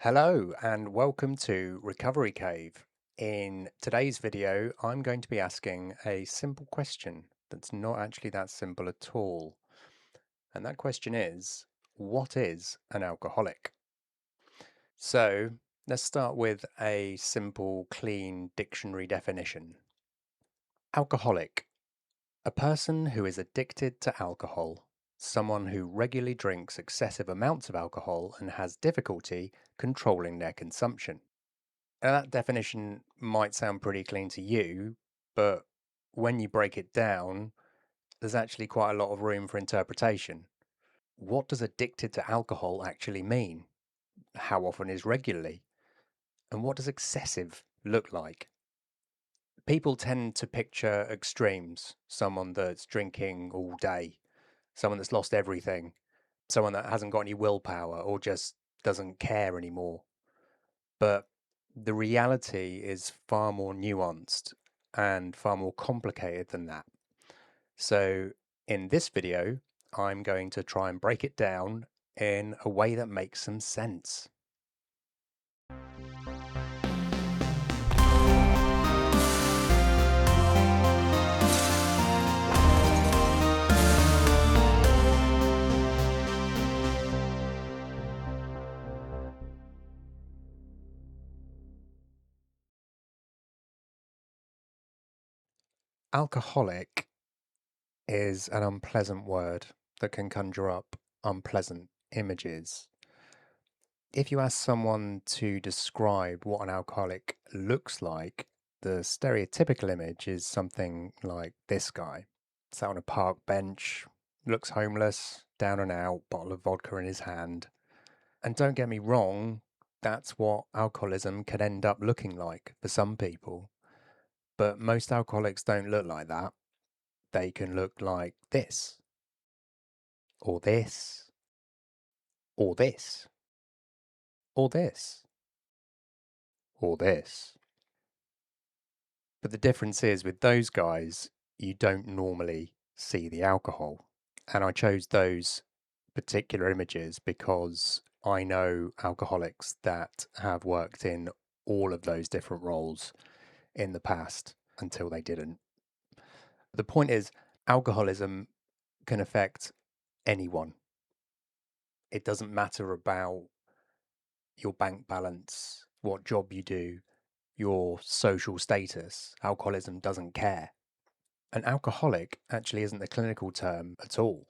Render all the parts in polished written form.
Hello and welcome to Recovery Cave. In today's video, I'm going to be asking a simple question that's not actually that simple at all. And that question is, what is an alcoholic? So let's start with a simple, clean dictionary definition. Alcoholic, a person who is addicted to alcohol, someone who regularly drinks excessive amounts of alcohol and has difficulty controlling their consumption. Now, that definition might sound pretty clean to you, but when you break it down, there's actually quite a lot of room for interpretation. What does addicted to alcohol actually mean? How often is regularly? And what does excessive look like? People tend to picture extremes, someone that's drinking all day, someone that's lost everything, someone that hasn't got any willpower or just doesn't care anymore. But the reality is far more nuanced and far more complicated than that. So in this video, I'm going to try and break it down in a way that makes some sense. Alcoholic is an unpleasant word that can conjure up unpleasant images. If you ask someone to describe what an alcoholic looks like, the stereotypical image is something like this guy. Sat on a park bench, looks homeless, down and out, bottle of vodka in his hand. And don't get me wrong, that's what alcoholism can end up looking like for some people. But most alcoholics don't look like that. They can look like this, or this, or this, or this, or this. But the difference is with those guys, you don't normally see the alcohol. And I chose those particular images because I know alcoholics that have worked in all of those different roles in the past until they didn't. The point is, alcoholism can affect anyone. It doesn't matter about your bank balance, what job you do, your social status. Alcoholism doesn't care. An alcoholic actually isn't a clinical term at all.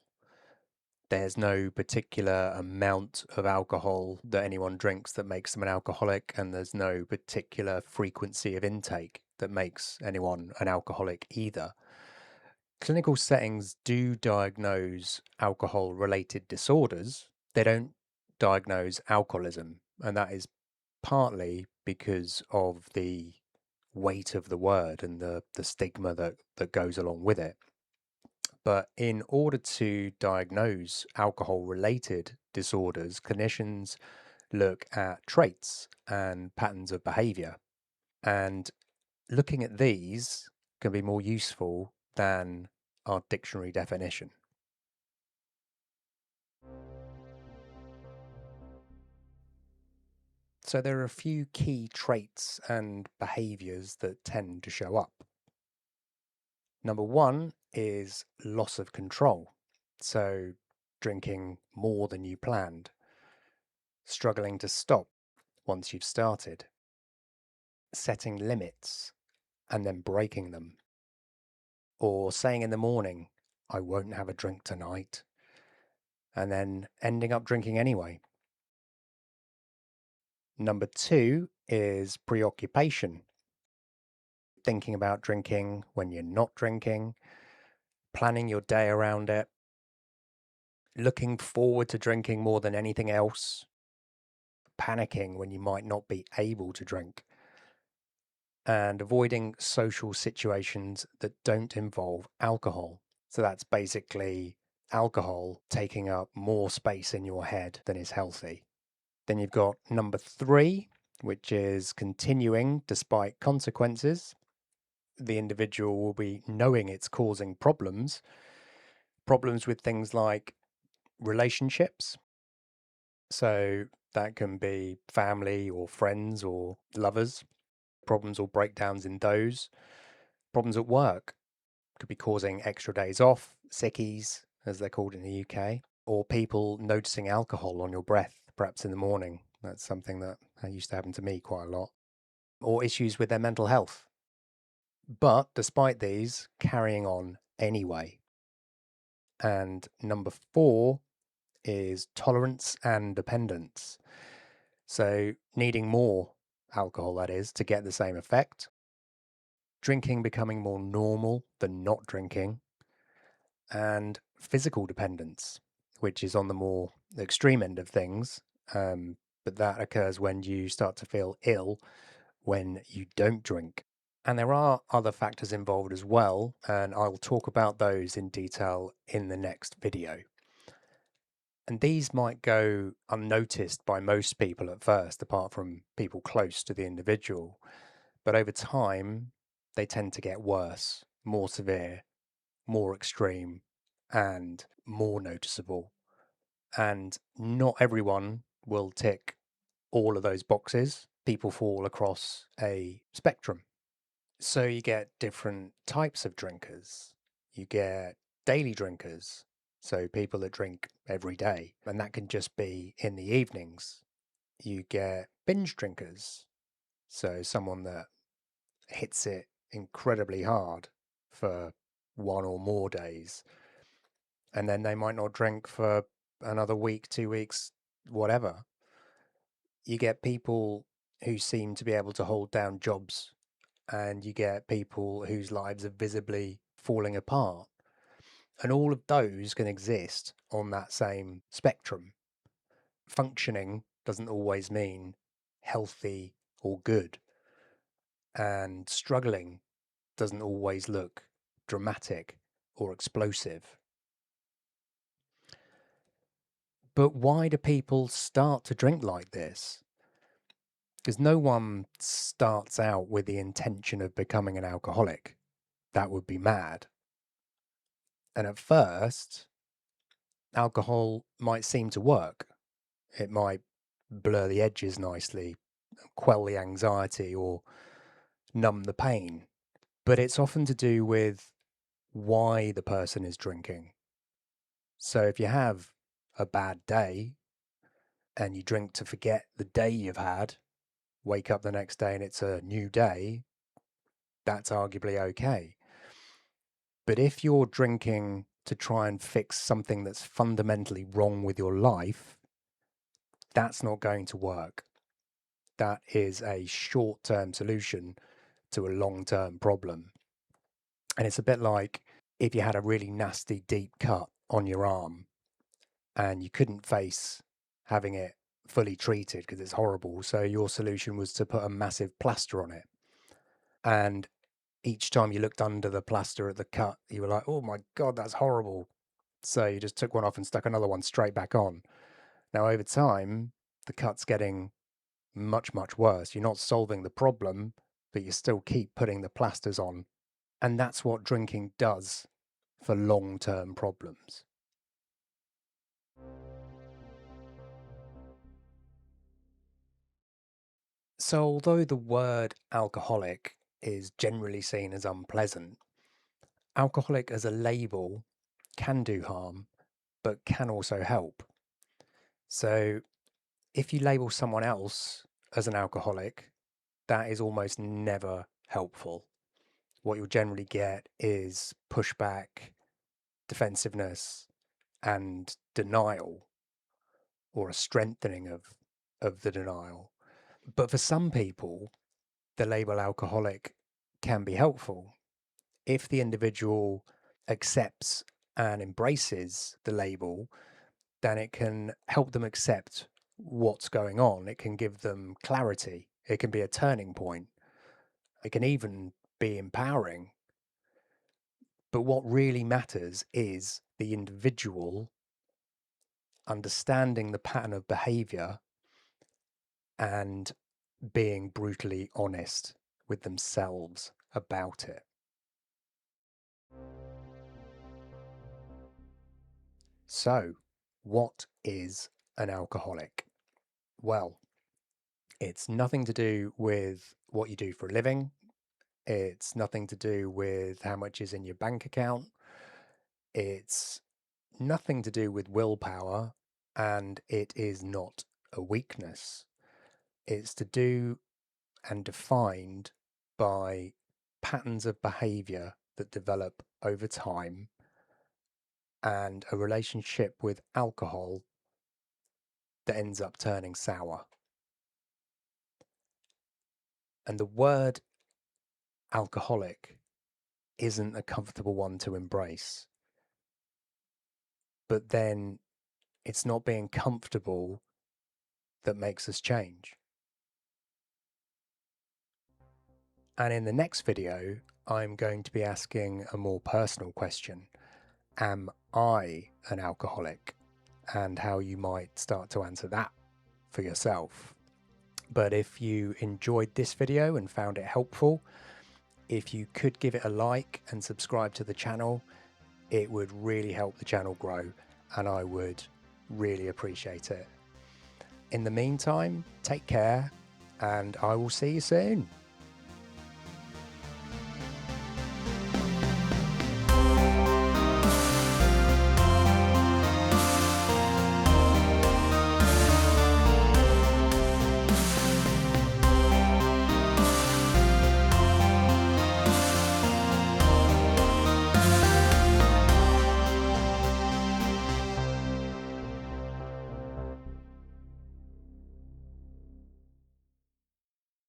There's no particular amount of alcohol that anyone drinks that makes them an alcoholic, and there's no particular frequency of intake that makes anyone an alcoholic either. Clinical settings do diagnose alcohol related disorders, they don't diagnose alcoholism, and that is partly because of the weight of the word and the stigma that goes along with it. But in order to diagnose alcohol related disorders, clinicians look at traits and patterns of behavior. And looking at these can be more useful than our dictionary definition. So there are a few key traits and behaviors that tend to show up. Number one is loss of control. So drinking more than you planned, struggling to stop once you've started, setting limits and then breaking them, or saying in the morning, I won't have a drink tonight, and then ending up drinking anyway. Number two is preoccupation, thinking about drinking when you're not drinking, planning your day around it, looking forward to drinking more than anything else, panicking when you might not be able to drink, and avoiding social situations that don't involve alcohol. So that's basically alcohol taking up more space in your head than is healthy. Then you've got number three, which is continuing despite consequences. The individual will be knowing it's causing problems with things like relationships. So That can be family or friends or lovers, problems or breakdowns in those, problems at work. Could be causing extra days off, sickies, as they're called in the UK, or people noticing alcohol on your breath, perhaps in the morning. That's something that used to happen to me quite a lot. Or issues with their mental health. But despite these, carrying on anyway. And number 4 is tolerance and dependence. So, needing more alcohol, that is, to get the same effect. Drinking becoming more normal than not drinking. And physical dependence, which is on the more extreme end of things. But that occurs when you start to feel ill when you don't drink. And there are other factors involved as well, and I'll talk about those in detail in the next video. And these might go unnoticed by most people at first, apart from people close to the individual. But over time, they tend to get worse, more severe, more extreme, and more noticeable. And not everyone will tick all of those boxes. People fall across a spectrum. So you get different types of drinkers. You get daily drinkers, so people that drink every day, and that can just be in the evenings. You get binge drinkers, so someone that hits it incredibly hard for one or more days, and then they might not drink for another week, 2 weeks, whatever. You get people who seem to be able to hold down jobs, and you get people whose lives are visibly falling apart. And all of those can exist on that same spectrum. Functioning doesn't always mean healthy or good, and struggling doesn't always look dramatic or explosive. But why do people start to drink like this? Because no one starts out with the intention of becoming an alcoholic. That would be mad. And at first, alcohol might seem to work. It might blur the edges nicely, quell the anxiety, or numb the pain. But it's often to do with why the person is drinking. So if you have a bad day and you drink to forget the day you've had, wake up the next day and it's a new day, that's arguably okay. But if you're drinking to try and fix something that's fundamentally wrong with your life, that's not going to work. That is a short term solution to a long term problem. And it's a bit like if you had a really nasty deep cut on your arm and you couldn't face having it fully treated because it's horrible. So your solution was to put a massive plaster on it. And each time you looked under the plaster at the cut, you were like, oh my God, that's horrible. So you just took one off and stuck another one straight back on. Now, over time, the cut's getting much, much worse. You're not solving the problem, but you still keep putting the plasters on. And that's what drinking does for long term problems. So, although the word alcoholic is generally seen as unpleasant, alcoholic as a label can do harm, but can also help. So, if you label someone else as an alcoholic, that is almost never helpful. What you'll generally get is pushback, defensiveness, and denial, or a strengthening of the denial. But for some people, the label alcoholic can be helpful if the individual accepts and embraces the label. Then it can help them accept what's going on. It can give them clarity. It can be a turning point. It can even be empowering. But what really matters is the individual understanding the pattern of behavior and being brutally honest with themselves about it. So, what is an alcoholic? Well, it's nothing to do with what you do for a living. It's nothing to do with how much is in your bank account. It's nothing to do with willpower, and it is not a weakness. It's to do and defined by patterns of behavior that develop over time and a relationship with alcohol that ends up turning sour. And the word alcoholic isn't a comfortable one to embrace. But then it's not being comfortable that makes us change. And in the next video, I'm going to be asking a more personal question. Am I an alcoholic? And how you might start to answer that for yourself. But if you enjoyed this video and found it helpful, if you could give it a like and subscribe to the channel, it would really help the channel grow, and I would really appreciate it. In the meantime, take care, and I will see you soon.